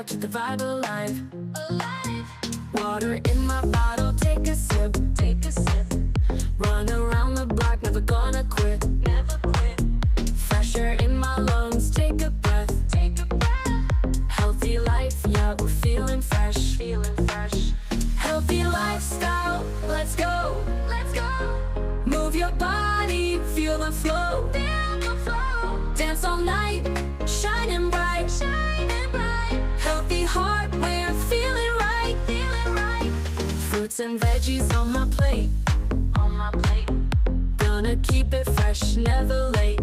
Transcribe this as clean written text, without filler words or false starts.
out, keep the vibe alive. Water in my bottle, take a sip. Run around the block, never gonna quit. Fresh air in my lungs, take a breath. Healthy life, yeah, we're feeling fresh. Healthy lifestyle, let's go. Move your body, feel the flow. Dance all night, shining bright. Healthy heart, we're feeling right. Fruits and veggies on my plate. Gonna keep it fresh, never late.